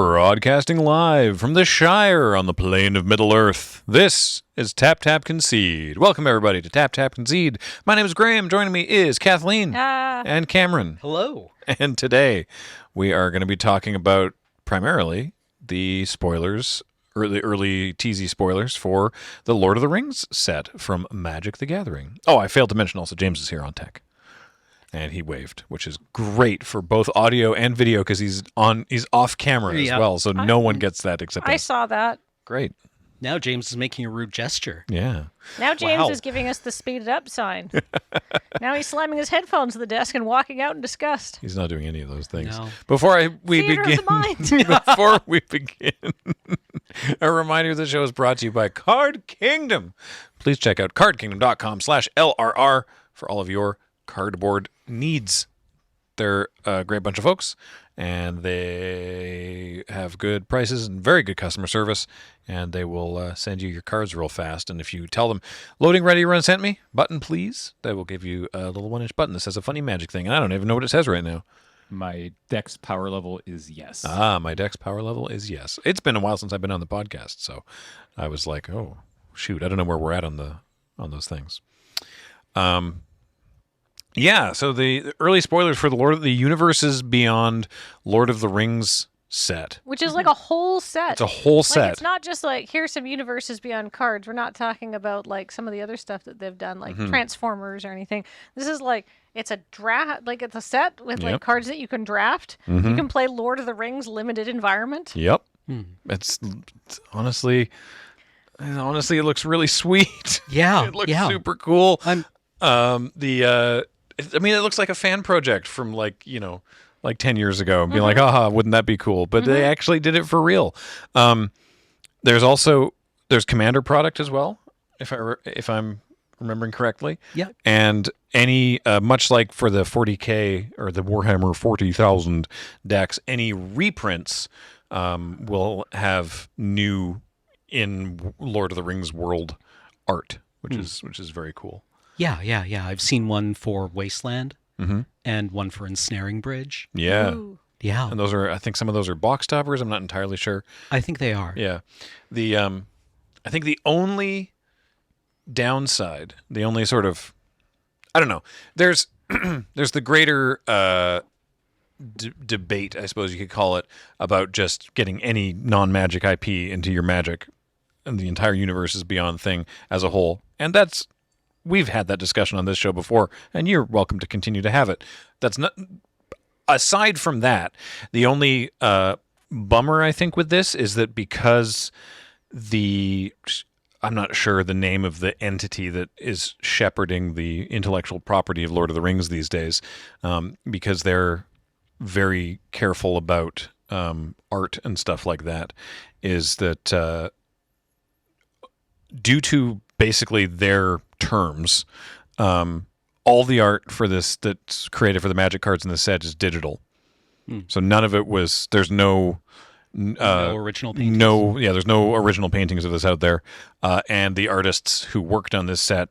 Broadcasting live from the Shire on the plane of Middle-earth, this is Tap Tap Concede. Welcome, everybody, to Tap Tap Concede. My name is Graham. Joining me is Kathleen and Cameron. Hello. And today we are going to be talking about primarily the spoilers, early TZ spoilers for the Lord of the Rings set from Magic the Gathering. Oh, I failed to mention also James is here on tech. And he waved, which is great for both audio and video because he's off camera as well, so no one gets that except I us. saw that. Great. Now James is making a rude gesture. Yeah. Now James is giving us the speed it up sign. Now he's slamming his headphones to the desk and walking out in disgust. He's not doing any of those things. No. Before we Theater begin, of the mind. before we begin, a reminder: the show is brought to you by Card Kingdom. Please check out cardkingdom.com/LRR for all of your cardboard needs. They're a great bunch of folks, and they have good prices and very good customer service, and they will send you your cards real fast. And if you tell them, loading ready, run sent me, button please, they will give you a little 1-inch button that says a funny magic thing, and I don't even know what it says right now. My dex power level is yes. My dex power level is yes. It's been a while since I've been on the podcast, so I was like, oh, shoot, I don't know where we're at on those things. Yeah, so the early spoilers for the Universes Beyond Lord of the Rings set. Which is like a whole set. It's a whole set. Like, it's not just like, here's some Universes Beyond cards. We're not talking about like some of the other stuff that they've done, like Transformers or anything. This is like, it's a draft, like it's a set with like cards that you can draft. You can play Lord of the Rings limited environment. Yep. It's honestly, it looks really sweet. Yeah. It looks super cool. I'm It looks like a fan project from like 10 years ago and being like, haha, wouldn't that be cool? But they actually did it for real. There's Commander product as well, if I'm remembering correctly. Yeah. And any, much like for the 40K or the Warhammer 40,000 decks, any reprints will have new in Lord of the Rings world art, which is very cool. Yeah. I've seen one for Wasteland and one for Ensnaring Bridge. Yeah. Ooh. Yeah. And I think some of those are box toppers. I'm not entirely sure. I think they are. Yeah. I think the only downside, the only sort of, I don't know, there's the greater debate, I suppose you could call it, about just getting any non-Magic IP into your Magic and the entire Universes Beyond thing as a whole. And we've had that discussion on this show before, and you're welcome to continue to have it. That's not. Aside from that, the only bummer I think with this is that because I'm not sure the name of the entity that is shepherding the intellectual property of Lord of the Rings these days, because they're very careful about art and stuff like that, is that due to basically their terms, all the art for this that's created for the Magic cards in the set is digital. So none of it was. There's no original paintings. There's no original paintings of this out there, and the artists who worked on this set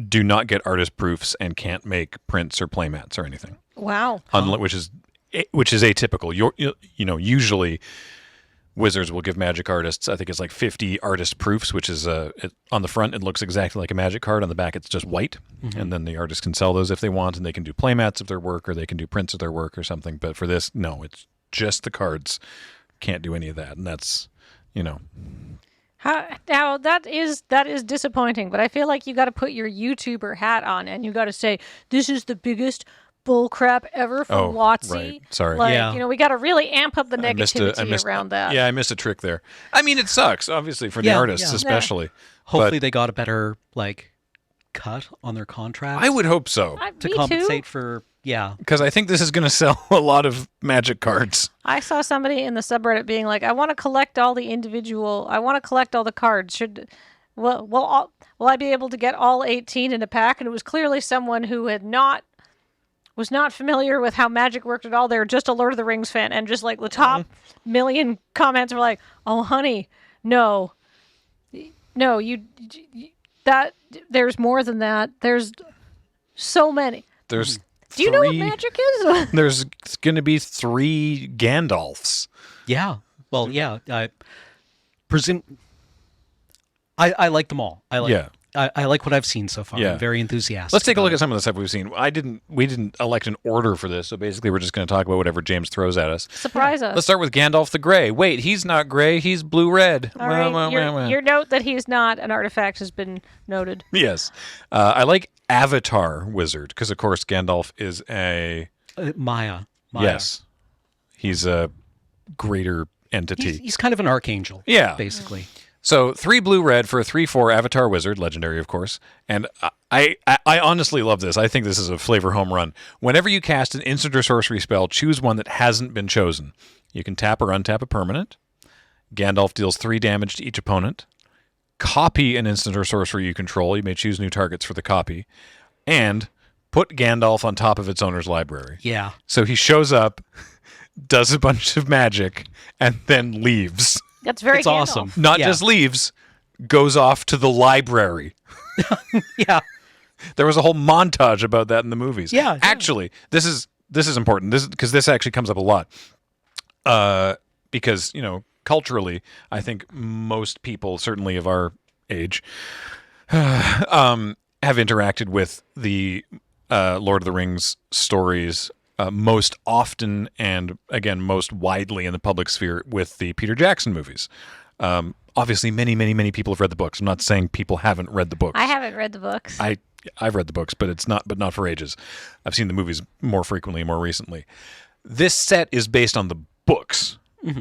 do not get artist proofs and can't make prints or playmats or anything. Wow. Which is atypical. Usually Wizards will give Magic artists, I think it's like 50 artist proofs, which is on the front it looks exactly like a Magic card. On the back it's just white, and then the artist can sell those if they want, and they can do playmats of their work, or they can do prints of their work or something. But for this, no, it's just the cards. Can't do any of that, and that's Now that is disappointing, but I feel like you got to put your YouTuber hat on and you got to say this is the biggest bullcrap ever from WotC. Right. Sorry. We got to really amp up the negativity around that. Yeah, I missed a trick there. I mean, it sucks, obviously, for the artists especially. Hopefully they got a better cut on their contract. I would hope so. To compensate for because I think this is going to sell a lot of Magic cards. I saw somebody in the subreddit being like, I want to collect all the cards. Will I be able to get all 18 in a pack? And it was clearly someone who was not familiar with how Magic worked at all. They were just a Lord of the Rings fan, and just like the top million comments were like, "Oh, honey, no, that there's more than that. There's so many. Do you know what Magic is? There's going to be 3 Gandalfs. Yeah. Well, yeah, I presume I like them all. I like what I've seen so far. Yeah. I'm very enthusiastic. Let's take a about look it. at some of the stuff we've seen. We didn't elect an order for this, so basically we're just going to talk about whatever James throws at us. Surprise us. Let's start with Gandalf the Grey. Wait, he's not gray, he's blue-red. All right. Your note that he's not an artifact has been noted. Yes. I like Avatar Wizard, because of course Gandalf is a... Maya. Yes. He's a greater entity. He's kind of an archangel. Yeah. Basically. So 3 blue-red for a 3/4 Avatar Wizard, legendary of course. And I honestly love this. I think this is a flavor home run. Whenever you cast an instant or sorcery spell, choose one that hasn't been chosen. You can tap or untap a permanent. Gandalf deals 3 damage to each opponent. Copy an instant or sorcery you control. You may choose new targets for the copy. And put Gandalf on top of its owner's library. Yeah. So he shows up, does a bunch of magic, and then leaves. That's very It's Gandalf. awesome. Not Yeah. just leaves, goes off to the library. Yeah. There was a whole montage about that in the movies. Yeah, yeah. Actually, this is important. Because this actually comes up a lot. Because, culturally, I think most people, certainly of our age, have interacted with the Lord of the Rings stories most often and, again, most widely in the public sphere with the Peter Jackson movies. Obviously, many, many, many people have read the books. I'm not saying people haven't read the books. I haven't read the books. I've read the books, but not for ages. I've seen the movies more frequently, more recently. This set is based on the books,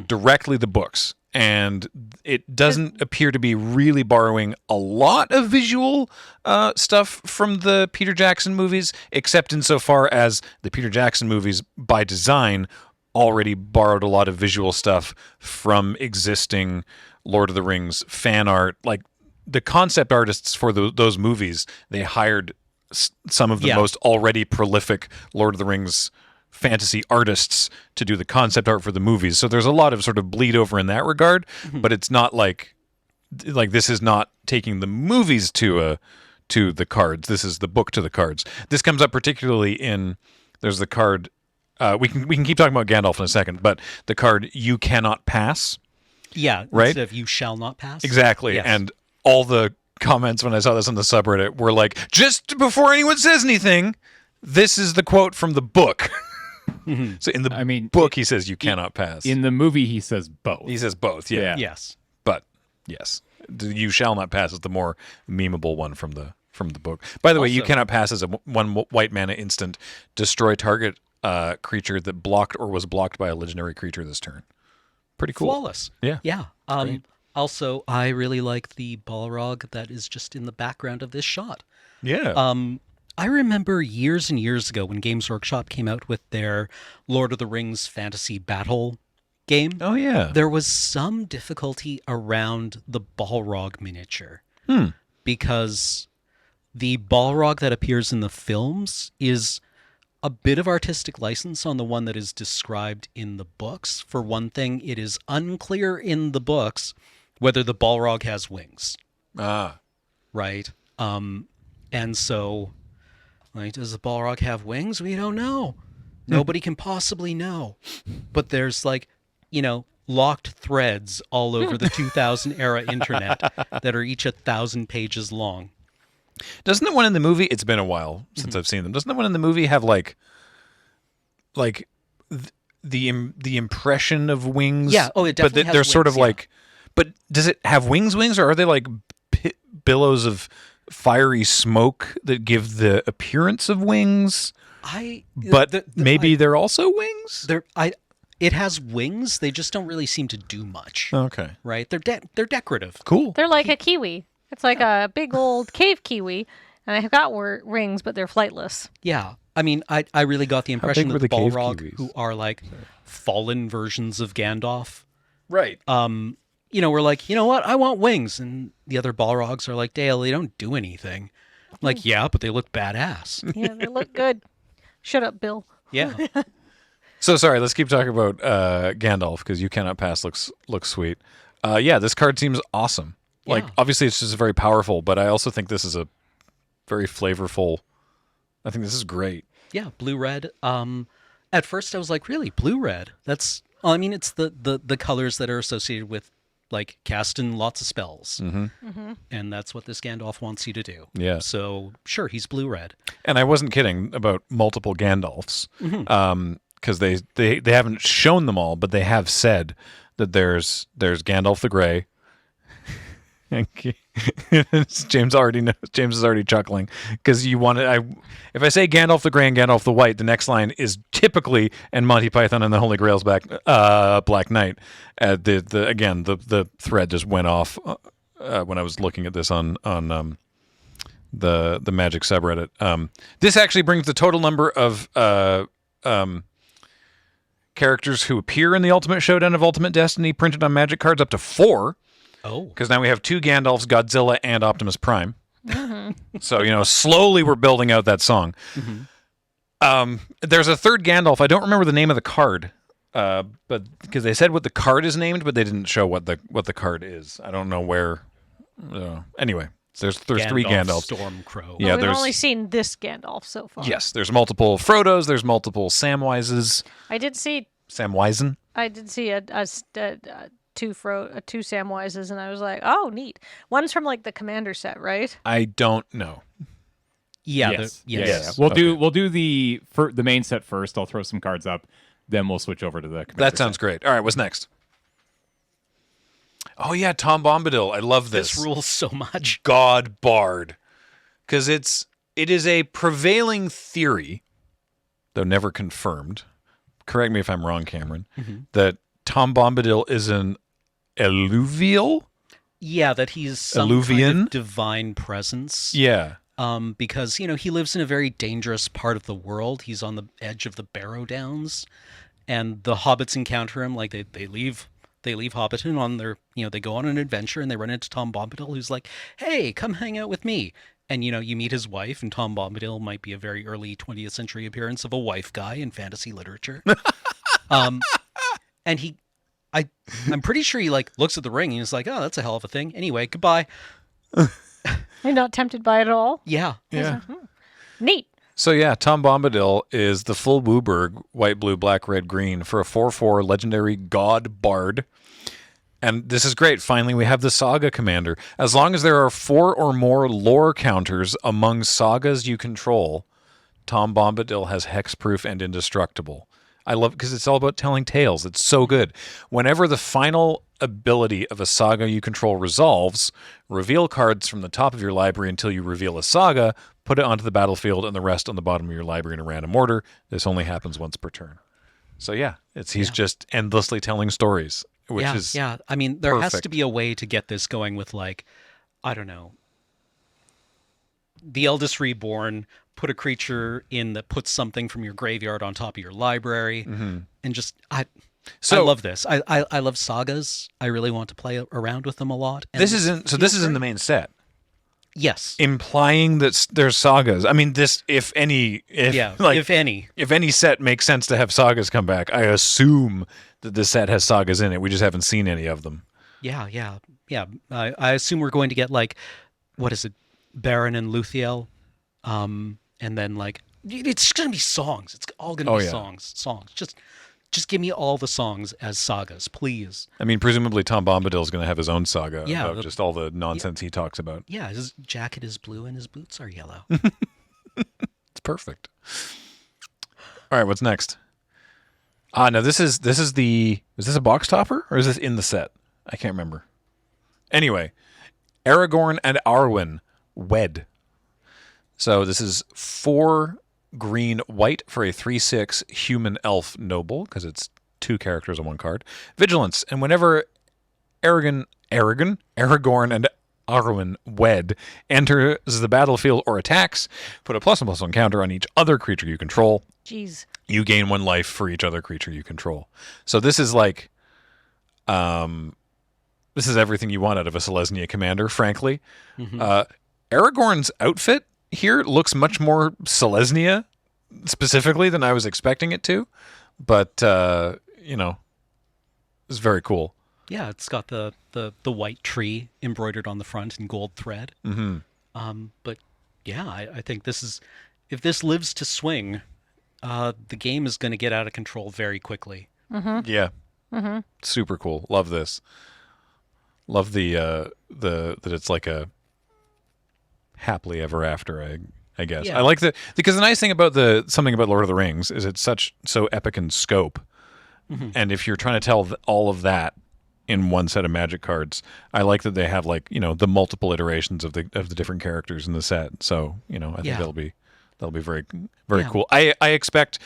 directly the books. And it doesn't appear to be really borrowing a lot of visual stuff from the Peter Jackson movies, except insofar as the Peter Jackson movies, by design, already borrowed a lot of visual stuff from existing Lord of the Rings fan art. Like the concept artists for those movies, they hired some of the most already prolific Lord of the Rings fantasy artists to do the concept art for the movies. So there's a lot of sort of bleed over in that regard, but it's not like this is not taking the movies to the cards. This is the book to the cards. This comes up particularly in there's the card we can keep talking about Gandalf in a second, but the card You Cannot Pass. Yeah. Right? Instead of You Shall Not Pass. Exactly. Yes. And all the comments when I saw this on the subreddit were like, just before anyone says anything, this is the quote from the book. So in the book, he says you cannot pass. In the movie, he says both. He says both, yeah. Yes. But yes, you shall not pass is the more memeable one from the book. By the way, you Also- cannot pass as a one white mana instant. Destroy target creature that blocked or was blocked by a legendary creature this turn. Pretty cool. Flawless. Yeah. Yeah. Great. Also, I really like the Balrog that is just in the background of this shot. Yeah. I remember years and years ago when Games Workshop came out with their Lord of the Rings fantasy battle game. Oh yeah. There was some difficulty around the Balrog miniature. Because the Balrog that appears in the films is a bit of artistic license on the one that is described in the books. For one thing, it is unclear in the books whether the Balrog has wings. Right? And so, like, does the Balrog have wings? We don't know. Nobody can possibly know. But there's locked threads all over the 2000 era internet that are each 1,000 pages long. Doesn't the one in the movie? It's been a while since I've seen them. Doesn't the one in the movie have the impression of wings? Yeah. Oh, it definitely But has they're sort of wings, yeah. like. But does it have wings, or are they like billows of fiery smoke that give the appearance of wings? But maybe they're also wings. It has wings. They just don't really seem to do much. Okay. Right? They're decorative. Cool. They're like a kiwi. It's like a big old cave kiwi, and they've got rings, but they're flightless. Yeah. I mean, I really got the impression big that were the the cave Balrog, kiwis? who are like fallen versions of Gandalf, Right. we're like, you know what? I want wings. And the other Balrogs are like, Dale, they don't do anything. I'm like, yeah, but they look badass. Yeah, they look good. Shut up, Bill. Yeah. So sorry. Let's keep talking about Gandalf because You Cannot Pass looks sweet. Yeah, this card seems awesome. Like, Yeah. obviously, it's just very powerful, but I also think this is a very flavorful. I think this is great. Yeah, blue red. At first I was like, really, blue red? That's Well, I mean, it's the colors that are associated with like casting lots of spells, and that's what this Gandalf wants you to do. Yeah. So sure, he's blue-red. And I wasn't kidding about multiple Gandalfs, because they haven't shown them all, but they have said that there's Gandalf the Grey. James already knows. James is already chuckling because you want it. If I say Gandalf the Grey and Gandalf the White, the next line is typically and Monty Python and the Holy Grail's Black Knight. The thread just went off when I was looking at this on the Magic subreddit. This actually brings the total number of characters who appear in the Ultimate Showdown of Ultimate Destiny printed on Magic cards up to 4. Oh, Because now we have 2 Gandalfs, Godzilla, and Optimus Prime. So, slowly we're building out that song. There's a third Gandalf. I don't remember the name of the card, but because they said what the card is named, but they didn't show what the card is. I don't know where. Anyway, there's 3 Gandalfs. Stormcrow. Yeah, We've there's only seen this Gandalf so far. yes, there's multiple Frodos. There's multiple Samwises. I did see Samwisen. two Samwises, and I was like, oh, neat. One's from like the Commander set, right? I don't know. Yeah, Yes. yes. We'll do the main set first. I'll throw some cards up, then we'll switch over to the commander That sounds set. great. All right, what's next? Oh yeah, Tom Bombadil. I love this. This rules so much. God Bard, because it is a prevailing theory, though never confirmed. Correct me if I'm wrong, Cameron. That Tom Bombadil is an alluvial. Yeah, that he's some Alluvian? kind of divine presence. Yeah, Because he lives in a very dangerous part of the world. He's on the edge of the Barrow Downs, and the hobbits encounter him. Like they leave Hobbiton on their they go on an adventure, and they run into Tom Bombadil, who's like, "Hey, come hang out with me." And you meet his wife, and Tom Bombadil might be a very early 20th century appearance of a wife guy in fantasy literature. And I'm pretty sure he looks at the ring and he's like, "Oh, that's a hell of a thing." Anyway, goodbye. You're not tempted by it at all? Yeah. yeah. Neat. So yeah, Tom Bombadil is the full Wooburg, white, blue, black, red, green for a 4/4 legendary God Bard. And this is great. Finally, we have the Saga Commander. As long as there are 4 or more lore counters among sagas you control, Tom Bombadil has hexproof and indestructible. I love it because it's all about telling tales. It's so good. Whenever the final ability of a saga you control resolves, reveal cards from the top of your library until you reveal a saga, put it onto the battlefield, and the rest on the bottom of your library in a random order. This only happens once per turn. So yeah, he's just endlessly telling stories, which is I mean, there has perfect. to be a way to get this going with I don't know, the Eldest Reborn. Put a creature in that puts something from your graveyard on top of your library, and just I love this. I love sagas. I really want to play around with them a lot. And this is in the main set, yes, implying that there's sagas. I mean, this if any if any. set makes sense to have sagas come back. I assume that this set has sagas in it. We just haven't seen any of them. Yeah. I assume we're going to get what is it, Baron and Luthiel, and then it's going to be songs. It's all going to be songs. Just give me all the songs as sagas, please. I mean, presumably Tom Bombadil is going to have his own saga about the- just all the nonsense he talks about. Yeah, his jacket is blue and his boots are yellow. It's perfect. All right, what's next? No, is this a box topper or is this in the set? I can't remember. Anyway, Aragorn and Arwen wed. So this is 4 green white for a 3/6 human elf noble because it's 2 characters on 1 card. Vigilance, and whenever Aragorn and Arwen wed enters the battlefield or attacks, put a +1/+1 counter on each other creature you control. Jeez. You gain 1 life for each other creature you control. So this is this is everything you want out of a Selesnya commander, frankly. Aragorn's outfit here looks much more Selesnya specifically than I was expecting it to, but it's very cool. Yeah, it's got the white tree embroidered on the front in gold thread. But yeah, I think if this lives to swing, the game is going to get out of control very quickly. Yeah. Super cool. Love this. Love the that it's like a happily ever after. I guess Yeah. I like that because the nice thing about something about Lord of the Rings is it's so epic in scope, and if you're trying to tell all of that in one set of Magic cards, I like that they have like the multiple iterations of the different characters in the set. So I think Yeah. that'll be very Yeah. cool. I expect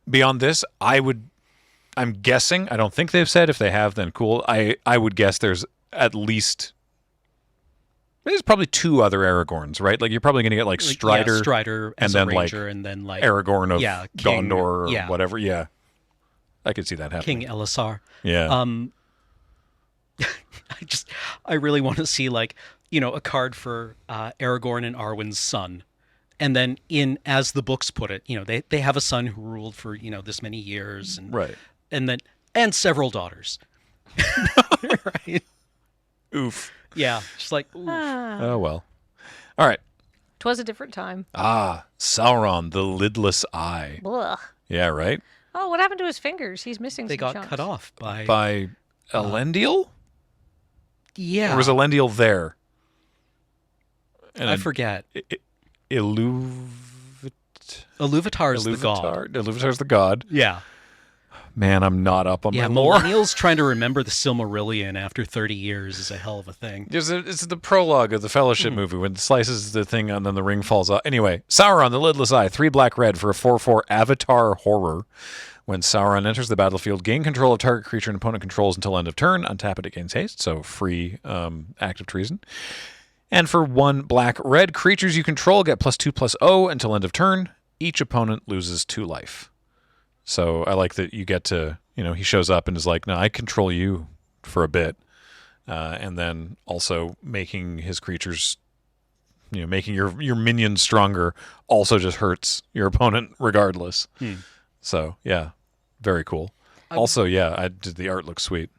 beyond this, I'm guessing. I don't think they've said. If they have, then cool. I would guess there's at least. There's probably 2 other Aragorns, right? Like you're probably going to get like Strider, Strider and as a then ranger, and then like Aragorn of King, Gondor or yeah. whatever. Yeah, I could see that happening. King Elisar. Yeah, I really want to see like a card for Aragorn and Arwen's son, and then as the books put it, they have a son who ruled for this many years, and right. and several daughters. Right? Oof. Yeah, just like ooh. Oh well. All right. 'Twas a different time. Sauron, the lidless eye. Blah. Yeah, right. Oh, what happened to his fingers? He's missing They some got chunks. cut off by By Elendil, yeah. or was Elendil there? And I forget. Iluvatar Iluvatar is the god. Iluvatar's the god. Yeah. Man, I'm not up on Yeah, my lore. millennials trying to remember the Silmarillion after 30 years is a hell of a thing. It's the prologue of the Fellowship movie when it slices the thing and then the ring falls off. Anyway, Sauron, the lidless eye, 3 black red for a 4/4 avatar horror. When Sauron enters the battlefield, gain control of target creature and opponent controls until end of turn. Untap it, it gains haste, so free act of treason. And for 1 black red, creatures you control get +2/+0 until end of turn. Each opponent loses 2 life. So I like that you get to, he shows up and is like, no, I control you for a bit. And then also making his creatures, making your minions stronger also just hurts your opponent regardless. So, yeah, very cool. Also, yeah, the art looks sweet.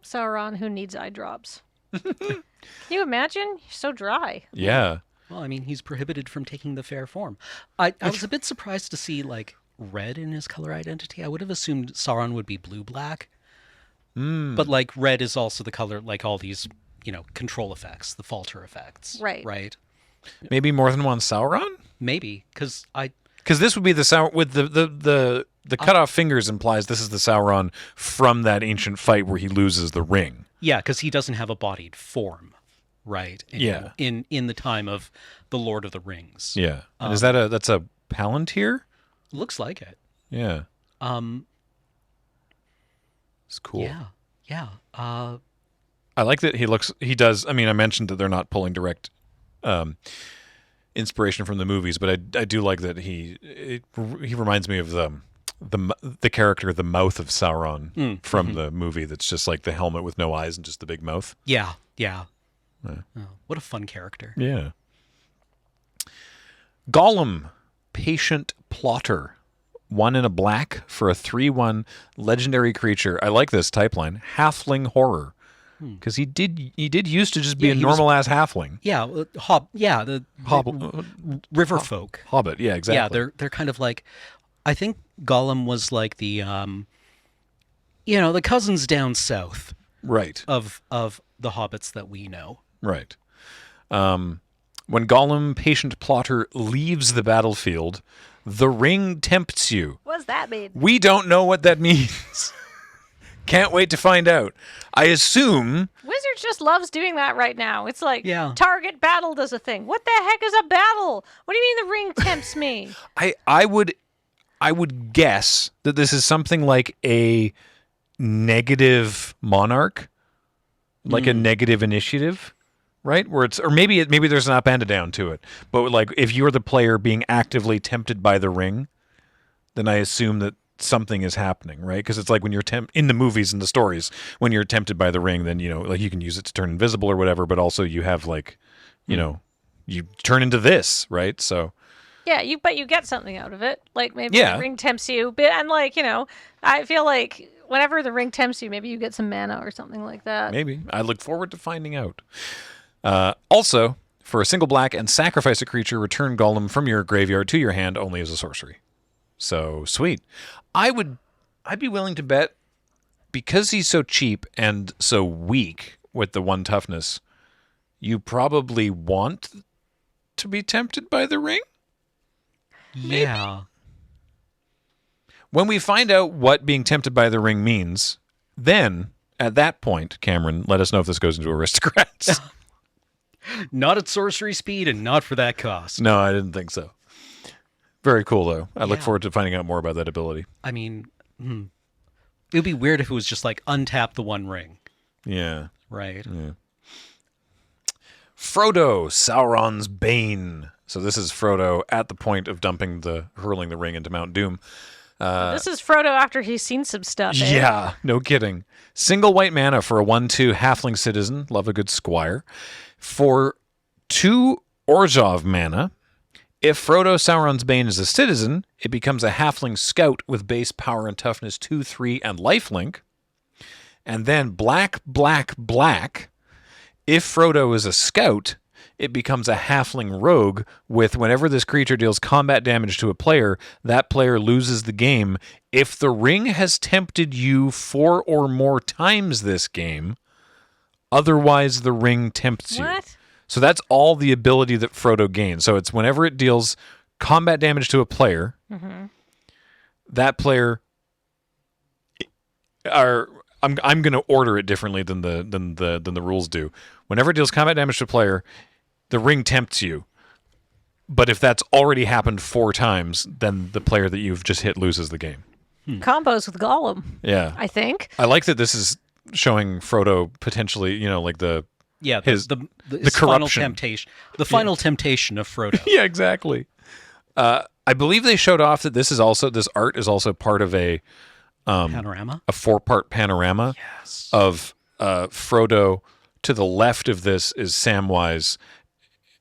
Sauron, who needs eye drops. Can you imagine? He's so dry. Yeah. Well, I mean, he's prohibited from taking the fair form. I was a bit surprised to see, like, red in his color identity. I would have assumed Sauron would be blue-black. But, like, red is also the color, like all these, control effects, the falter effects. Right. Right? Maybe more than one Sauron? Maybe, because Because this would be the Sauron with the cut off fingers implies this is the Sauron from that ancient fight where he loses the ring. Yeah, because he doesn't have a bodied form, right? Yeah. In the time of the Lord of the Rings. Yeah. And is that's a Palantir? Looks like it. Yeah. It's cool. Yeah. Yeah. I like that he does. I mean, I mentioned that they're not pulling direct inspiration from the movies, but I do like that he reminds me of the character, the mouth of Sauron from the movie. That's just like the helmet with no eyes and just the big mouth. Yeah. Yeah. Oh, what a fun character. Yeah. Gollum, patient plotter. 1 in a black for a 3/1 legendary creature. I like this type line. Halfling horror. Because he did used to just be Yeah, a he was- normal ass halfling. Yeah. The river folk. Hobbit. Yeah, exactly. Yeah, they're kind of like, I think Gollum was like the the cousins down south right. of the hobbits that we know. Right. When Gollum, patient plotter, leaves the battlefield, the ring tempts you. What does that mean? We don't know what that means. Can't wait to find out. I assume Wizards just loves doing that right now. It's like Yeah. target battle does a thing. What the heck is a battle? What do you mean the ring tempts me? I would guess that this is something like a negative monarch, like a negative initiative, right? Where it's, or maybe there's an up and a down to it. But like if you're the player being actively tempted by the ring, then I assume that something is happening, right? Because it's like when you're in the movies and the stories, when you're tempted by the ring, then like you can use it to turn invisible or whatever. But also you have like, you turn into this, right? So. Yeah, but you get something out of it. Like maybe Yeah. the ring tempts you, but and like I feel like whenever the ring tempts you, maybe you get some mana or something like that. Maybe. I look forward to finding out. Also, for a single black and sacrifice a creature, return Gollum from your graveyard to your hand only as a sorcery. So sweet. I'd be willing to bet because he's so cheap and so weak with the 1 toughness, you probably want to be tempted by the ring? Yeah. When we find out what being tempted by the ring means, then at that point, Cameron, let us know if this goes into aristocrats. Not at sorcery speed and not for that cost. No, I didn't think so. Very cool, though. I look Yeah. forward to finding out more about that ability. I mean, it would be weird if it was just like untap the 1 ring, Yeah. right? Frodo, Sauron's Bane. So this is Frodo at the point of hurling the ring into Mount Doom. This is Frodo after he's seen some stuff. Eh? Yeah, no kidding. Single white mana for a 1/2 halfling citizen. Love a good squire. For 2 Orzhov mana, if Frodo, Sauron's Bane is a citizen, it becomes a halfling scout with base power and toughness 2, 3, and lifelink. And then black, black, black. If Frodo is a scout, it becomes a halfling rogue with whenever this creature deals combat damage to a player, that player loses the game. If the ring has tempted you 4 or more times this game, otherwise the ring tempts you. What? So that's all the ability that Frodo gains. So it's whenever it deals combat damage to a player, that player I'm going to order it differently than the rules do. Whenever it deals combat damage to a player, the ring tempts you. But if that's already happened 4 times, then the player that you've just hit loses the game. Combos with Gollum, Yeah. I think. I like that this is showing Frodo potentially, like the... Yeah, His the final corruption. temptation. The final temptation of Frodo. Yeah, exactly. I believe they showed off that this art is also part of a Panorama. 4-part panorama of Frodo. To the left of this is Samwise.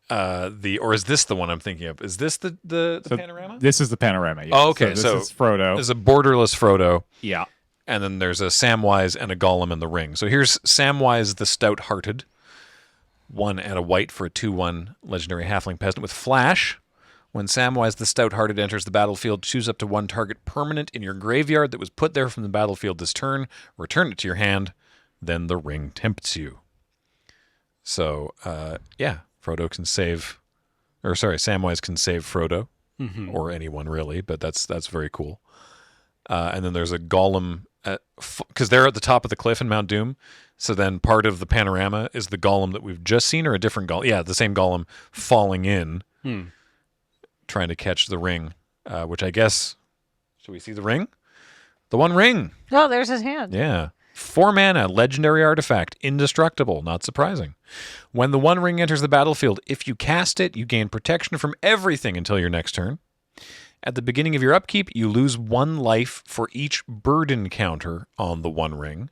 Or is this the one I'm thinking of? Is this the panorama? This is the panorama. Yeah. Oh, okay. So this is Frodo. There's a borderless Frodo. Yeah. And then there's a Samwise and a Gollum in the ring. So here's Samwise the Stout-Hearted. 1 and a white for a 2/1 legendary halfling peasant with flash. When Samwise the Stout-Hearted enters the battlefield, choose up to 1 target permanent in your graveyard that was put there from the battlefield this turn. Return it to your hand. Then the ring tempts you. So, Frodo can save... Or, sorry, Samwise can save Frodo. Or anyone, really. But that's very cool. And then there's a Gollum... Because they're at the top of the cliff in Mount Doom. So then part of the panorama is the Gollum that we've just seen, or a different Gollum? Yeah, the same Gollum falling in, trying to catch the ring, which I guess... Should we see the ring? The 1 ring. Oh, there's his hand. Yeah. 4 mana, legendary artifact, indestructible, not surprising. When the 1 ring enters the battlefield, if you cast it, you gain protection from everything until your next turn. At the beginning of your upkeep, you lose 1 life for each burden counter on the 1 ring.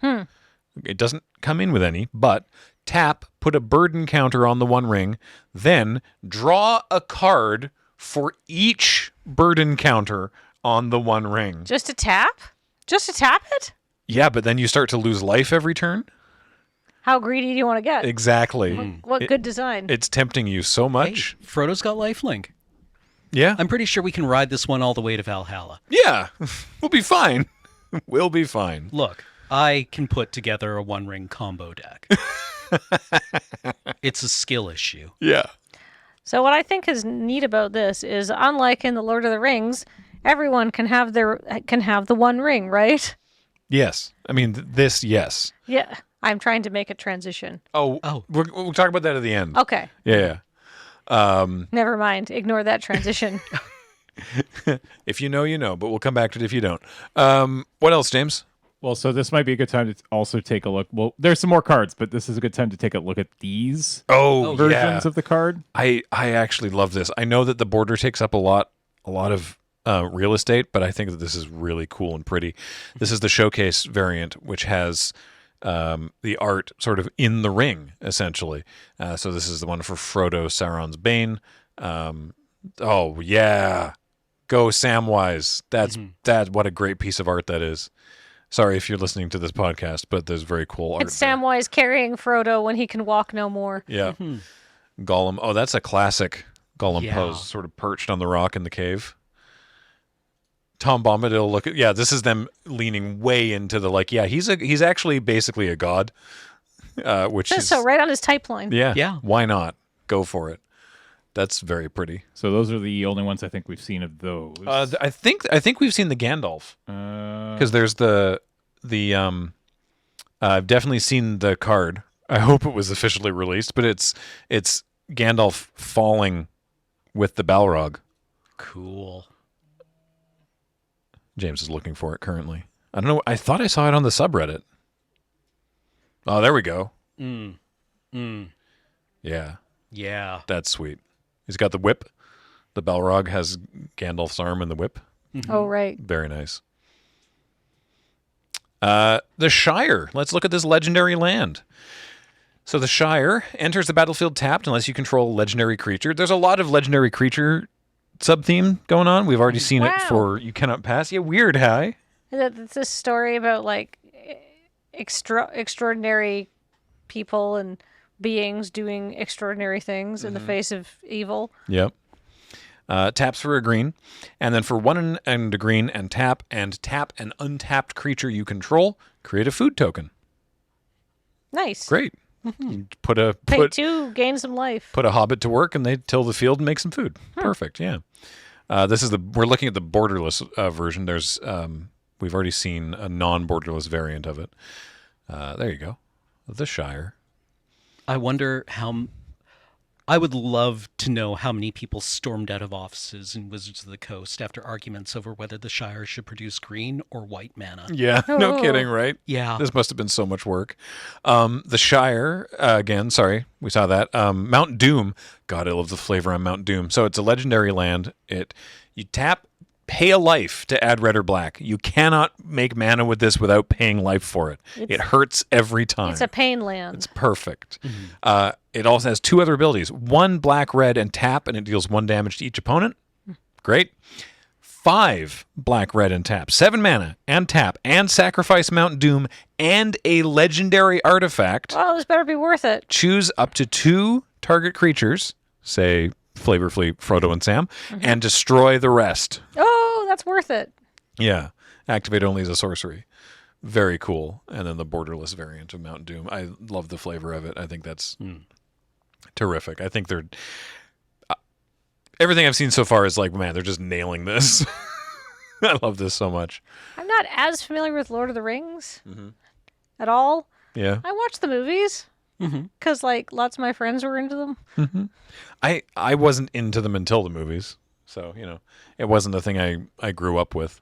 It doesn't come in with any, but tap, put a burden counter on the 1 ring, then draw a card for each burden counter on the 1 ring. Just to tap? Just to tap it? Yeah, but then you start to lose life every turn. How greedy do you want to get? Exactly. What good design? It's tempting you so much. Hey, Frodo's got lifelink. Yeah. I'm pretty sure we can ride this one all the way to Valhalla. Yeah. We'll be fine. We'll be fine. Look, I can put together a 1-ring combo deck. It's a skill issue. Yeah. So what I think is neat about this is, unlike in the Lord of the Rings, everyone can have the 1 ring, right? Yes. I mean, yes. Yeah. I'm trying to make a transition. Oh. We'll talk about that at the end. Okay. Yeah. Never mind. Ignore that transition. If you know, you know, but we'll come back to it if you don't. What else, James? Well, so this might be a good time to also take a look. Well, there's some more cards, but this is a good time to take a look at these versions of the card. I actually love this. I know that the border takes up a lot of real estate, but I think that this is really cool and pretty. This is the showcase variant, which has the art sort of in the ring, essentially. So this is the one for Frodo, Sauron's Bane. Oh, yeah. Go Samwise. That's what a great piece of art that is. Sorry if you're listening to this podcast, but there's very cool art. It's Samwise carrying Frodo when he can walk no more. Yeah. Gollum. Oh, that's a classic Gollum pose, sort of perched on the rock in the cave. Tom Bombadil look at this is them leaning way into the like he's actually basically a god, which is So right on his type line. Yeah. Why not go for it? That's very pretty. So those are the only ones I think we've seen of those. I think we've seen the Gandalf because there's the I've definitely seen the card. I hope it was officially released, but it's Gandalf falling with the Balrog. Cool. James is looking for it currently. I don't know. I thought I saw it on the subreddit. Oh, there we go. Yeah, that's sweet. He's got the whip. The Balrog has Gandalf's arm in the whip. Oh, right. Very nice. The Shire. Let's look at this legendary land. So the Shire enters the battlefield tapped unless you control a legendary creature. There's a lot of legendary creature sub-theme going on. We've already seen it for You Cannot Pass. Yeah, weird, hi. It's this story about like extraordinary people and beings doing extraordinary things in the face of evil. Yep. Taps for a green, and then for 1 and a green and tap an untapped creature you control, create a food token. Nice. Great. Pay 2, gain some life. Put a hobbit to work, and they till the field and make some food. Perfect. Yeah. We're looking at the borderless version. There's we've already seen a non-borderless variant of it. There you go. The Shire. I wonder I would love to know how many people stormed out of offices in Wizards of the Coast after arguments over whether the Shire should produce green or white mana. Yeah, no kidding, right? Yeah. This must have been so much work. The Shire, again, sorry, we saw that. Mount Doom. God, I love the flavor on Mount Doom. So it's a legendary land. You tap, pay a life to add red or black. You cannot make mana with this without paying life for it. It hurts every time. It's a pain land. It's perfect. It also has 2 other abilities. 1 black, red, and tap, and it deals 1 damage to each opponent. Great. 5 black, red, and tap. 7 mana, and tap, and sacrifice Mount Doom, and a legendary artifact. Oh, this better be worth it. Choose up to 2 target creatures, say flavorfully Frodo and Sam, and destroy the rest. Oh, that's worth it. Yeah. Activate only as a sorcery. Very cool. And then the borderless variant of Mount Doom. I love the flavor of it. I think that's terrific. I think they're... everything I've seen so far is like, man, they're just nailing this. I love this so much. I'm not as familiar with Lord of the Rings at all. Yeah. I watched the movies because like lots of my friends were into them. I wasn't into them until the movies. So, it wasn't the thing I grew up with.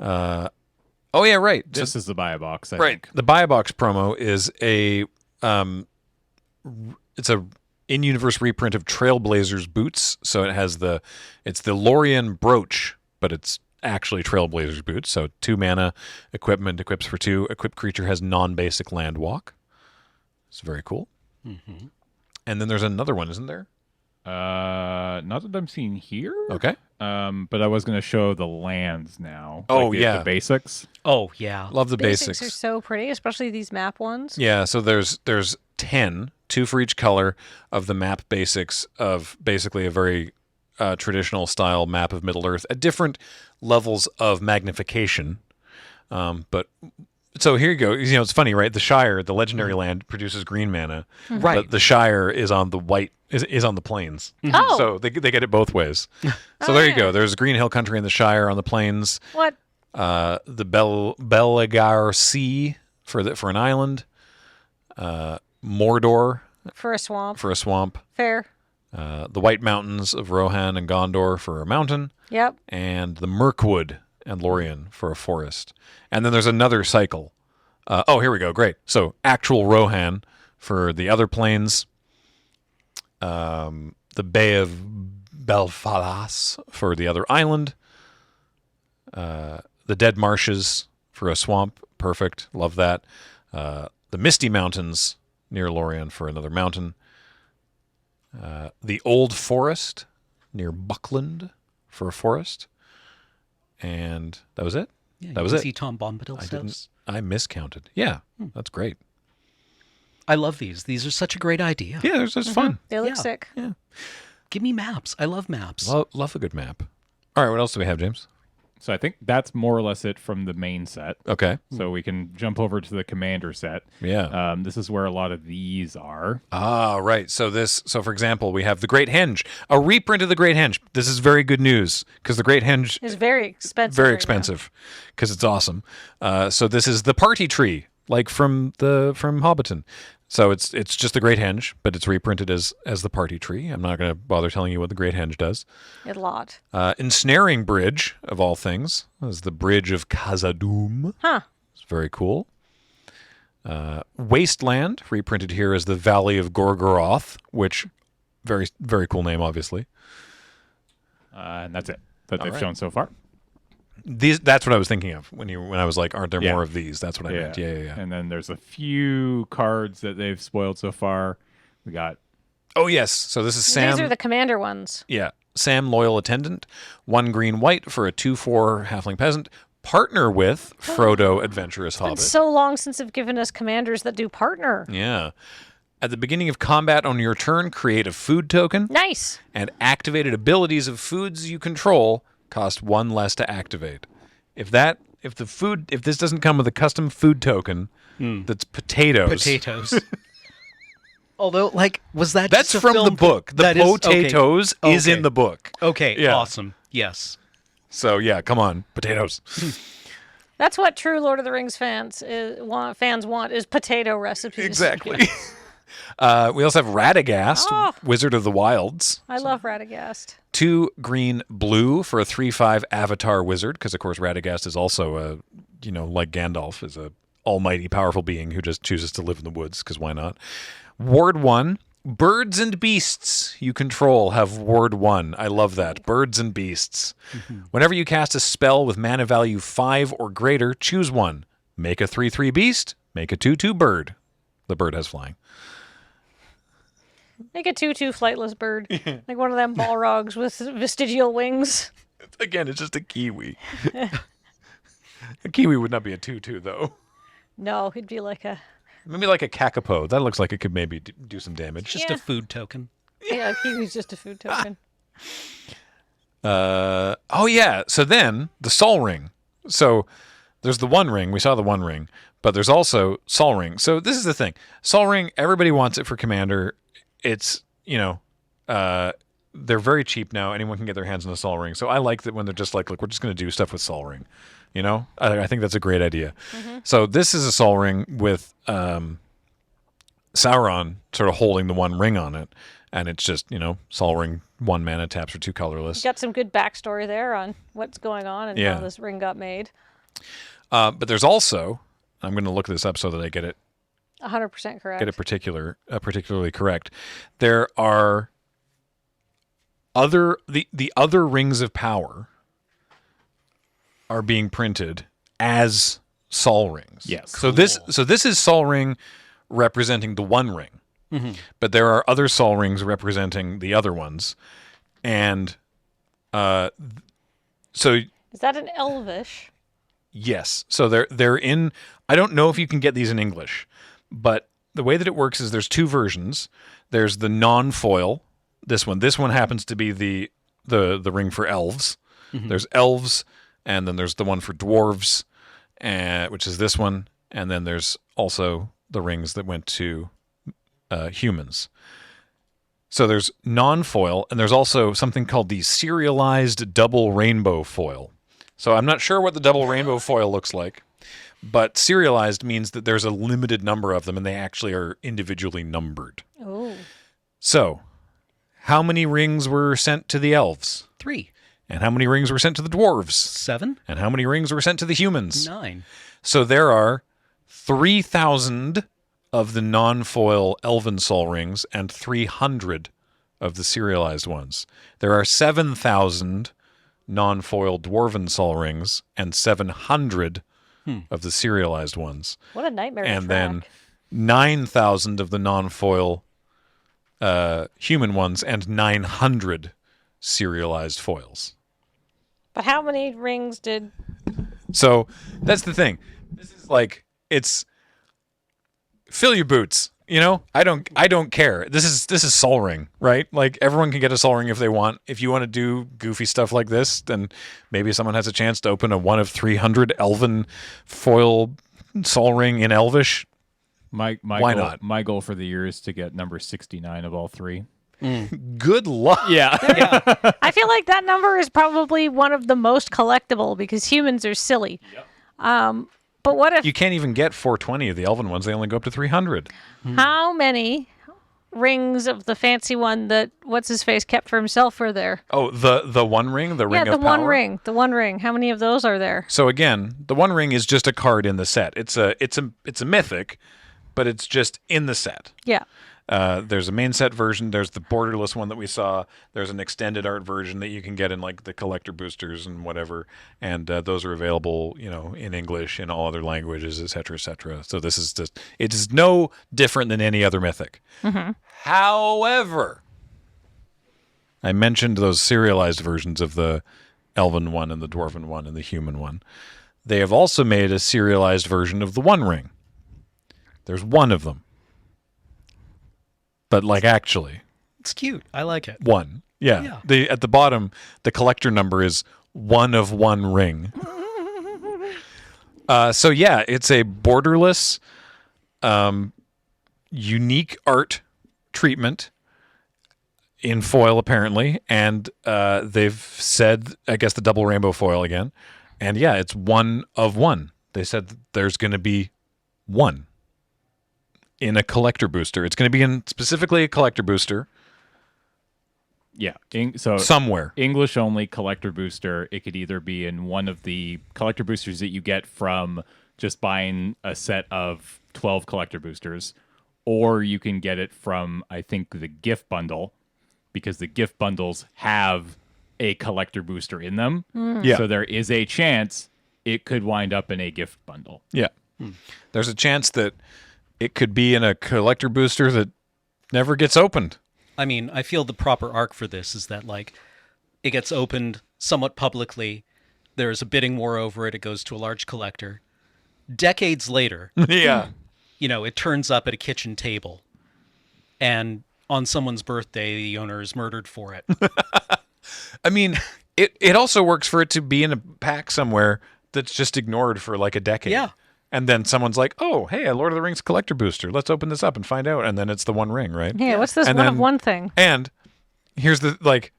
Oh yeah, right. This is the buy a box. I right. think. The buy a box promo is it's a in-universe reprint of Trailblazers boots. So it's the Lorien brooch, but it's actually Trailblazers boots. So 2 mana equipment equips for 2. Equipped creature has non-basic land walk. It's very cool. And then there's another one, isn't there? Not that I'm seeing here. Okay. But I was going to show the lands now. Oh, the yeah. basics. Oh, yeah. Love the Basics basics. are so pretty, especially these map ones. Yeah, so there's 10, 2 for each color of the map basics of basically a very traditional style map of Middle-earth at different levels of magnification. But so here you go. It's funny, right? The Shire, the legendary land, produces green mana. Right. But the Shire is on the white is on the plains. Oh. So they get it both ways. So there you go. There's Green Hill Country in the Shire on the plains. What? The Belagar Sea for an island. Mordor For a swamp. for a swamp. Fair. The White Mountains of Rohan and Gondor for a mountain. Yep. And the Mirkwood and Lorien for a forest. And then there's another cycle. Here we go. Great. So actual Rohan for the other plains. The Bay of Belfalas for the other island. The Dead Marshes for a swamp. Perfect. Love that. The Misty Mountains near Lorien for another mountain. The Old Forest near Buckland for a forest. And that was it. Yeah, that was you it. can see Tom Bombadil stuff. I miscounted. Yeah, that's great. I love these. These are such a great idea. Yeah, it's fun. They look Yeah. sick. Yeah. Give me maps. I love maps. Love a good map. All right, what else do we have, James? So I think that's more or less it from the main set. Okay. So we can jump over to the commander set. Yeah. This is where a lot of these are. Ah, right. So for example, we have the Great Henge, a reprint of the Great Henge. This is very good news because the Great Henge It's very expensive. very right now. expensive because it's awesome. So this is the party tree, like from Hobbiton. So it's just the Great Henge, but it's reprinted as the party tree. I'm not going to bother telling you what the Great Henge does. A lot. Ensnaring Bridge, of all things, is the Bridge of Khazad-dûm. Huh. It's very cool. Wasteland, reprinted here as the Valley of Gorgoroth, which very, very cool name, obviously. And that's it that they've right. shown so far. That's what I was thinking of when I was like, aren't there Yeah. more of these? That's what I meant. Yeah. And then there's a few cards that they've spoiled so far. We got Oh, yes. So this is Sam. These are the commander ones. Yeah. Sam, Loyal Attendant. 1 green white for a 2/4 Halfling Peasant. Partner with Frodo, Adventurous Hobbit. It's so long since they've given us commanders that do partner. Yeah. At the beginning of combat on your turn, create a food token. Nice. And activated abilities of foods you control cost 1 less to activate. If this doesn't come with a custom food token that's potatoes. Potatoes. Although, like, was that That's just a from the film book. The that is- potatoes is Okay. in the book. Okay, Yeah. awesome. Yes. So yeah, come on, potatoes. That's what true Lord of the Rings fans want is potato recipes. Exactly. We also have Radagast, Oh. Wizard of the Wilds. I love Radagast. 2 green blue for a 3/5 Avatar Wizard, because of course Radagast is also like Gandalf, is a almighty powerful being who just chooses to live in the woods, because why not? Ward 1, birds and beasts you control have Ward 1. I love that. Birds and beasts. Whenever you cast a spell with mana value 5 or greater, choose one. Make a 3/3 beast, make a 2/2 bird. The bird has flying. Make a 2/2 flightless bird. Like one of them Balrogs with vestigial wings. Again, it's just a kiwi. A kiwi would not be a 2/2, though. No, he'd be like a Maybe like a kakapo. That looks like it could maybe do some damage. Just Yeah. a food token. yeah, kiwi's just a food token. Oh, yeah. So then the Sol Ring. So there's the One Ring. We saw the One Ring. But there's also Sol Ring. So this is the thing. Sol Ring, everybody wants it for Commander. It's, they're very cheap now. Anyone can get their hands on the Sol Ring. So I like that when they're just like, look, we're just going to do stuff with Sol Ring. I think that's a great idea. So this is a Sol Ring with Sauron sort of holding the One Ring on it. And it's just, Sol Ring, 1 mana, taps for 2 colorless. Got some good backstory there on what's going on and Yeah. how this ring got made. But there's also, I'm going to look this up so that I get it 100% correct. particularly correct. There are the other rings of power are being printed as Sol Rings. Yes. So this is Sol Ring representing the One Ring. But there are other Sol Rings representing the other ones. And so Is that an Elvish? yes. So they're in, I don't know if you can get these in English, but the way that it works is there's 2 versions. There's the non-foil, this one. This one happens to be the ring for elves. There's elves, and then there's the one for dwarves, which is this one, and then there's also the rings that went to humans. So there's non-foil, and there's also something called the serialized double rainbow foil. So I'm not sure what the double rainbow foil looks like, but serialized means that there's a limited number of them, and they actually are individually numbered. Oh. So, how many rings were sent to the elves? 3. And how many rings were sent to the dwarves? 7. And how many rings were sent to the humans? 9. So there are 3,000 of the non-foil elven Sol Rings and 300 of the serialized ones. There are 7,000 non-foil dwarven Sol Rings and 700 of the serialized ones. What a nightmare to And track. then 9,000 of the non-foil human ones and 900 serialized foils. But how many rings did... So that's the thing. This is like, it's fill your boots. You know, I don't care. This is Sol Ring, right? Like everyone can get a Sol Ring if they want. If you want to do goofy stuff like this, then maybe someone has a chance to open a 1 of 300 Elven foil Sol Ring in Elvish. My Why goal, not? My goal for the year is to get number 69 of all 3. Good luck. Yeah. I feel like that number is probably one of the most collectible because humans are silly. But what if You can't even get 420 of the Elven ones. They only go up to 300. how many rings of the fancy one that what's his face kept for himself are there? Oh, the one ring, the ring Yeah, of the power. one ring. The one ring. How many of those are there? So again, the one ring is just a card in the set. It's a mythic, but it's just in the set. Yeah. There's a main set version. There's the borderless one that we saw. There's an extended art version that you can get in like the collector boosters and whatever. And those are available, you know, in English, in all other languages, et cetera, et cetera. So this is just, it is no different than any other mythic. However, I mentioned those serialized versions of the Elven one and the Dwarven one and the human one. They have also made a serialized version of the One Ring. There's one of them. But like actually, It's cute. I like it. one. Yeah. At the bottom, the collector number is 1 of 1 ring. So yeah, it's a borderless, unique art treatment in foil apparently, and they've said, I guess, the double rainbow foil again, and yeah, it's 1 of 1. They said there's going to be 1 in a collector booster. It's going to be in specifically a collector booster Yeah. So somewhere. English only collector booster. It could either be in one of the collector boosters that you get from just buying a set of 12 collector boosters, or you can get it from, I think, the gift bundle, because the gift bundles have a collector booster in them. Yeah. So there is a chance it could wind up in a gift bundle. Yeah. There's a chance that it could be in a collector booster that never gets opened. I mean, I feel the proper arc for this is that, like, it gets opened somewhat publicly. There's a bidding war over it. It goes to a large collector. Decades later, Yeah. you know, it turns up at a kitchen table. And on someone's birthday, the owner is murdered for it. I mean, it also works for it to be in a pack somewhere that's just ignored for like a decade. Yeah. And then someone's like, oh, hey, a Lord of the Rings collector booster. Let's open this up and find out. And then it's the One Ring, right? Yeah, what's this And one of then- one thing? And here's the, like,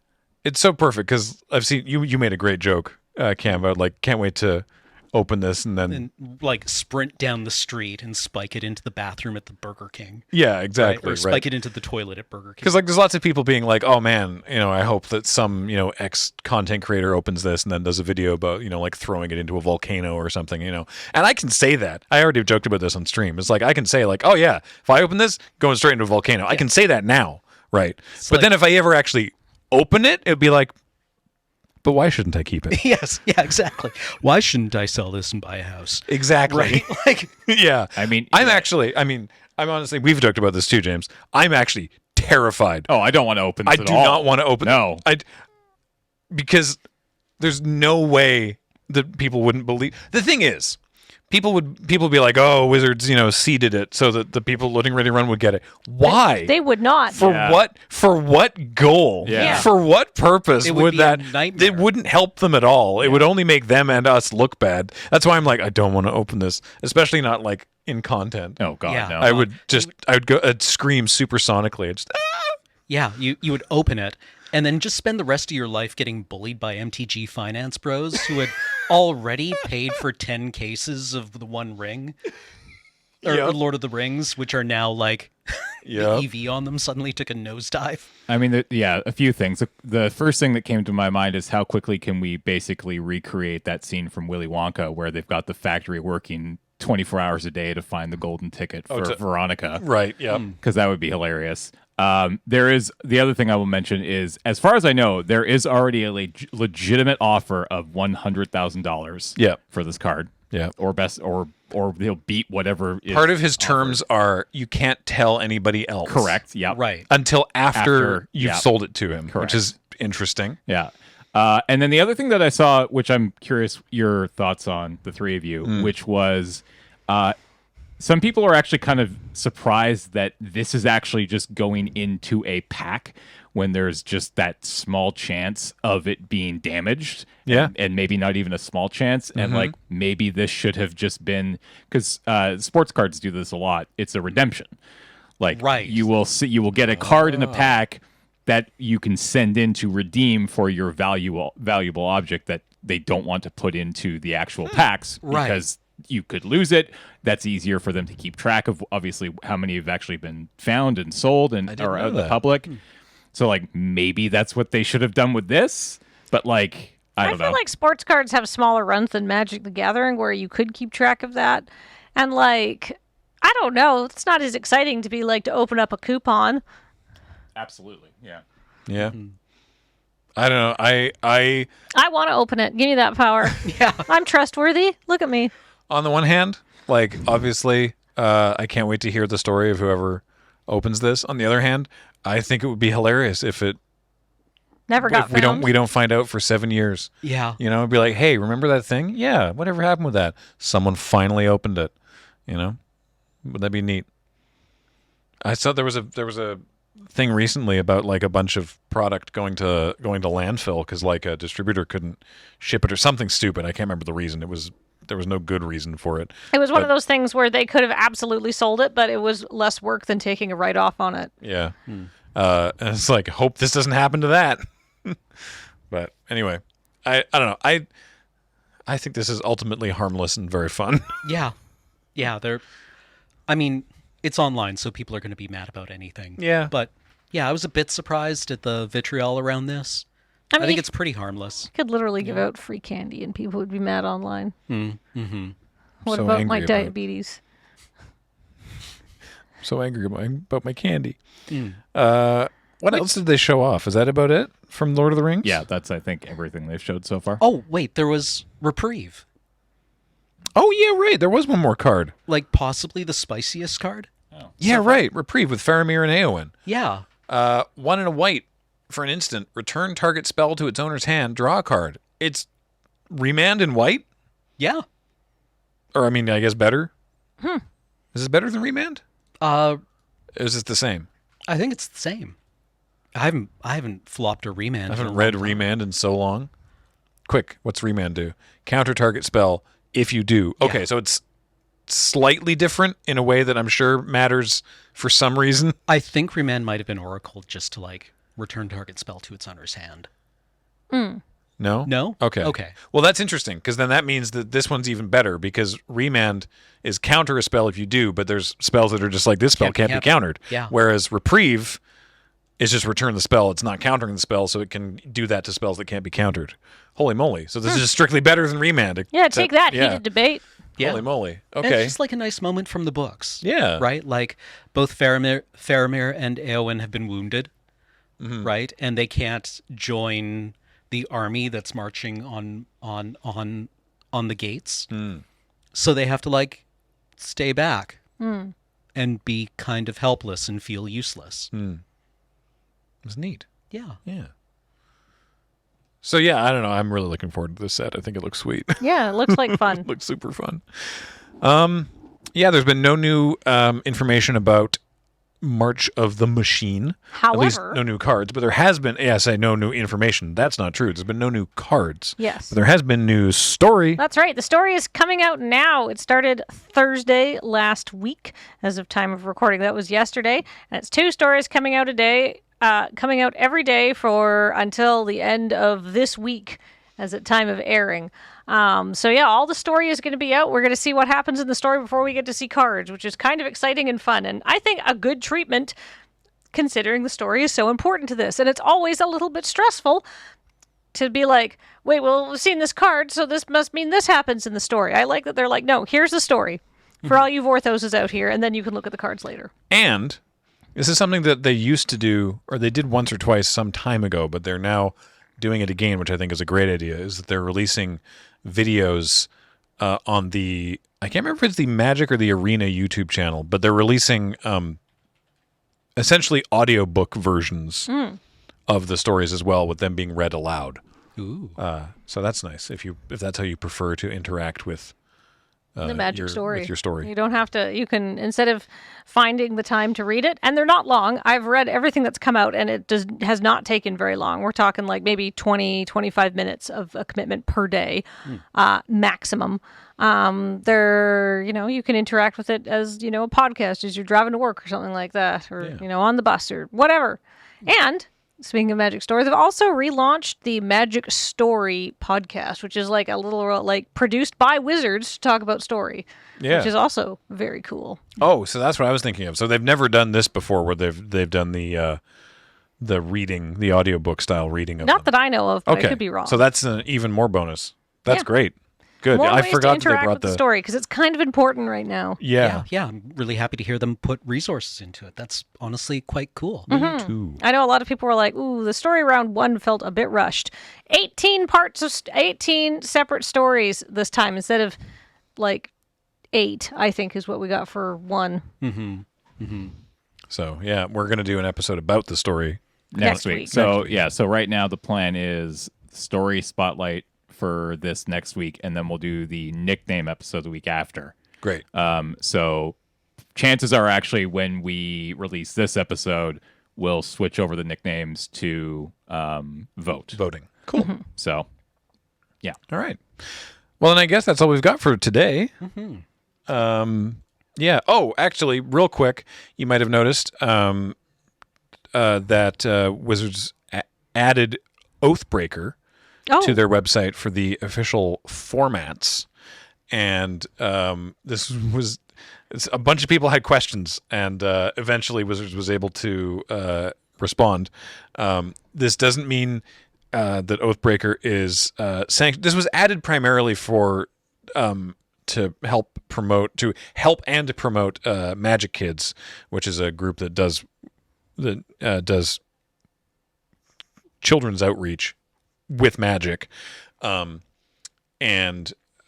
it's so perfect because I've seen, you made a great joke, Cam, about like, can't wait to open this and then, And, like, sprint down the street and spike it into the bathroom at the Burger King. yeah, Right? exactly. Or spike it into the toilet at Burger King. Because like there's lots of people being like, oh man, you know, I hope that some, you know, ex content creator opens this and then does a video about, you know, like throwing it into a volcano or something, you know. And I can say that. I already joked about this on stream. It's like I can say like, oh yeah, if I open this, going straight into a volcano. I can say that now, right? But like- then if I ever actually open it, it'd be like, but why shouldn't I keep it? Yes, yeah, exactly. Why shouldn't I sell this and buy a house? Exactly. Right? Like, Yeah. I mean, I'm yeah. actually, I'm honestly, we've joked about this too, James. I'm actually terrified. Oh, I don't want to open this I at do all. not want to open. No. Because there's no way that people wouldn't believe. The thing is, people would be like, "Oh, Wizards, you know, seeded it so that the people loading Ready Run would get it." Why? They would not. for Yeah. what? For what goal? Yeah. Yeah. For what purpose It would be a that? nightmare. It wouldn't help them at all. It would only make them and us look bad. That's why I'm like, I don't want to open this, especially not like in content. Oh God, Yeah. no. I'd scream supersonically. I'd just, yeah, you would open it and then just spend the rest of your life getting bullied by MTG finance bros who had already paid for 10 cases of the One Ring. Or Yep. Lord of the Rings, which are now like Yep. the EV on them suddenly took a nosedive. I mean, a few things. The first thing that came to my mind is how quickly can we basically recreate that scene from Willy Wonka where they've got the factory working 24 hours a day to find the golden ticket for Veronica, right. Yeah. because that would be hilarious. There is the other thing I will mention is, as far as I know, there is already a legitimate offer of $100,000 Yeah. for this card. Yeah. Or best, or they'll beat whatever. Is Part of his offered. terms are you can't tell anybody else. Correct. Yep. Right. Until after After, you've yeah. sold it to him, Correct. which is interesting. Yeah. And then the other thing that I saw, which I'm curious your thoughts on, the three of you, which was some people are actually kind of surprised that this is actually just going into a pack when there's just that small chance of it being damaged. Yeah. And maybe not even a small chance. And like maybe this should have just been, because sports cards do this a lot. It's a redemption. Like Right. you will get a card in a pack that you can send in to redeem for your valuable object that they don't want to put into the actual packs Right. because you could lose it. That's easier for them to keep track of, obviously, how many have actually been found and sold and didn't are know out in the that. public. So, like, maybe that's what they should have done with this. But, like, I don't feel know. like sports cards have smaller runs than Magic the Gathering, where you could keep track of that. And like, I don't know, it's not as exciting to be like to open up a coupon. Absolutely, yeah. Yeah. I don't know. I I want to open it. Give me that power. Yeah. I'm trustworthy. Look at me. on the one hand, like obviously, I can't wait to hear the story of whoever opens this. On the other hand, I think it would be hilarious if Never got we found. don't find out for 7 years. Yeah. You know, it'd be like, hey, remember that thing? Yeah, whatever happened with that? Someone finally opened it. You know, would that be neat? I saw there was a thing recently about like a bunch of product going to landfill because like a distributor couldn't ship it or something stupid. I can't remember the reason. There was no good reason for it. It was one of those things where they could have absolutely sold it, but it was less work than taking a write-off on it. Yeah. And it's like, hope this doesn't happen to that. But anyway, I don't know. I think this is ultimately harmless and very fun. Yeah. Yeah, I mean, it's online, so people are going to be mad about anything. Yeah. But yeah, I was a bit surprised at the vitriol around this. I mean, I think you it's pretty harmless. could literally give out free candy and people would be mad online. Mm-hmm. What So about angry my about it. diabetes? So angry about my candy. What else did they show off? Is that about it from Lord of the Rings? Yeah, that's, I think, everything they've showed so far. Oh, wait, there was Reprieve. Oh yeah, right. There was one more card. Like possibly the spiciest card? Yeah, right. Reprieve with Faramir and Eowyn. Yeah. 1 and a white for an instant. Return target spell to its owner's hand. Draw a card. It's remand in white, Yeah. or I mean, I guess better. Is this better than remand? Uh, Is it the same? I think it's the same. I haven't flopped a remand. I in a haven't read long time. remand in so long. Quick, what's remand do? Counter target spell if you do. Okay, so it's slightly different in a way that I'm sure matters for some reason. I think remand might have been Oracle just to like return target spell to its owner's hand. No? No? Okay. Okay. Well, that's interesting because then that means that this one's even better because remand is counter a spell if you do, but there's spells that are just like this spell can't be countered. Yeah. Whereas reprieve is just return the spell. It's not countering the spell, so it can do that to spells that can't be countered. Holy moly. So this is strictly better than remand. Yeah, except- take that yeah. heated debate. Yeah. Holy moly. And Okay. It's just like a nice moment from the books. Yeah. Right? Like both Faramir and Eowyn have been wounded, right? And they can't join the army that's marching on the gates. So they have to like stay back and be kind of helpless and feel useless. It's neat. Yeah. Yeah. So yeah, I don't know. I'm really looking forward to this set. I think it looks sweet. Yeah, it looks like fun. Looks super fun. Yeah, there's been no new information about March of the Machine. At least However- no new cards, but there has been. Yeah, I say no new information. That's not true. There's been no new cards. Yes. But there has been new story. That's right. The story is coming out now. It started Thursday last week as of time of recording. That was yesterday. And it's 2 stories coming out a day, coming out every day for until the end of this week as at time of airing. So yeah, all the story is going to be out. We're going to see what happens in the story before we get to see cards, which is kind of exciting and fun. And I think a good treatment considering the story is so important to this. And it's always a little bit stressful to be like, wait, well, we've seen this card, so this must mean this happens in the story. I like that they're like, no, here's the story for all you Vorthoses out here, and then you can look at the cards later. And this is something that they used to do, or they did once or twice some time ago, but they're now doing it again, which I think is a great idea, is that they're releasing videos on the, I can't remember if it's the Magic or the Arena YouTube channel, but they're releasing essentially audiobook versions of the stories as well, with them being read aloud. Ooh. So that's nice if that's how you prefer to interact with The magic story. with your story. You don't have to. You can, instead of finding the time to read it, and they're not long. I've read everything that's come out, and it has not taken very long. We're talking like maybe 20, 25 minutes of a commitment per day, maximum. They're, you can interact with it as, a podcast as you're driving to work or something like that, or, on the bus or whatever. And speaking of Magic Story, they've also relaunched the Magic Story podcast, which is like a little like produced by wizards to talk about story, which is also very cool. Oh, so that's what I was thinking of. So they've never done this before, where they've done the reading, the audiobook style reading of Not them. that I know of, but I could be wrong. So that's an even more bonus. That's great. Good. More I ways forgot to that interact they brought with the story, because it's kind of important right now. Yeah. I'm really happy to hear them put resources into it. That's honestly quite cool. Me too. I know a lot of people were like, "Ooh, the story round 1 felt a bit rushed." 18 parts of 18 separate stories this time instead of like 8. I think is what we got for 1. So yeah, we're gonna do an episode about the story. next week. week. So so right now the plan is story spotlight for this next week, and then we'll do the nickname episode the week after. Great. So chances are actually when we release this episode, we'll switch over the nicknames to Voting. Cool. So All right. Well, then I guess that's all we've got for today. Yeah. Oh, actually, real quick, you might have noticed that Wizards added Oathbreaker to their website for the official formats, and it's a bunch of people had questions, and eventually Wizards was able to respond. This doesn't mean that Oathbreaker is sanctioned. This was added primarily for to help and to promote Magic Kids, which is a group that does children's outreach with Magic, and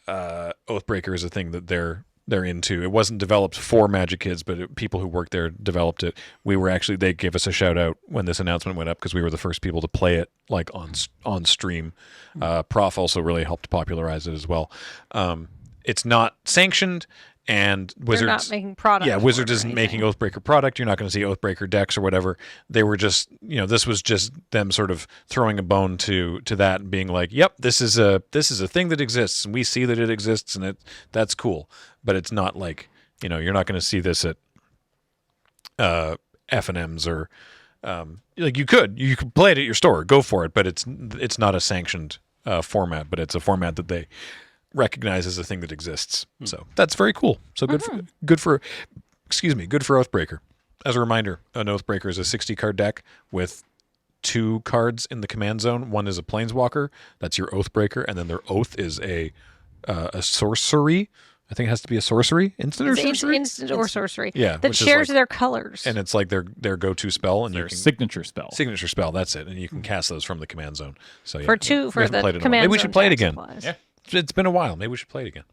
Oathbreaker is a thing that they're into. It wasn't developed for Magic Kids, but people who worked there developed it. They gave us a shout out when this announcement went up because we were the first people to play it like on stream. Prof also really helped popularize it as well. It's not sanctioned, and Wizards They're not making product. Yeah, Wizards or isn't anything. making Oathbreaker product. You're not going to see Oathbreaker decks or whatever. They were just, this was just them sort of throwing a bone to that and being like, "Yep, this is a thing that exists, and we see that it exists, and that's cool." But it's not like, you're not going to see this at F&Ms or like you could play it at your store, go for it, but it's not a sanctioned format, but it's a format that they recognize as a thing that exists. So that's very cool. So good for Oathbreaker. As a reminder, an Oathbreaker is a 60 card deck with 2 cards in the command zone. One is a Planeswalker, that's your Oathbreaker, and then their Oath is a sorcery. I think it has to be a sorcery, instant or It's sorcery. instant or sorcery. Yeah, that which is shares like- their colors. And it's like their go-to spell, and their signature spell. signature spell. That's it, and you can cast those from the command zone. So yeah, for we haven't the played it in a while. command Maybe we zone should play it tax again. supplies. Yeah. It's been a while. Maybe we should play it again.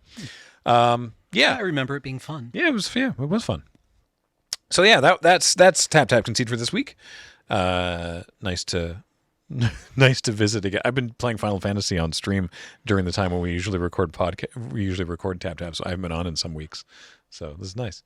I Yeah, remember it being fun. it was fun. So yeah, that's Tap Concede for this week. Nice to visit again. I've been playing Final Fantasy on stream during the time when we usually record Tap, so I haven't been on in some weeks. So this is nice.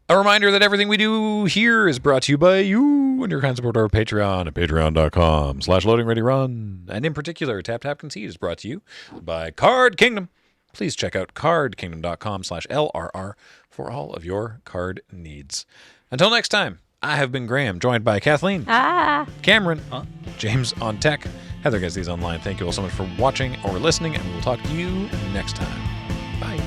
A reminder that everything we do here is brought to you by you and your kind support our Patreon at patreon.com/loadingreadyrun. And in particular, Tap Concede is brought to you by Card Kingdom. Please check out cardkingdom.com/LRR for all of your card needs. Until next time, I have been Graham, joined by Kathleen, Cameron, James on tech, Heather gets these online. Thank you all so much for watching or listening, and we will talk to you next time. Bye.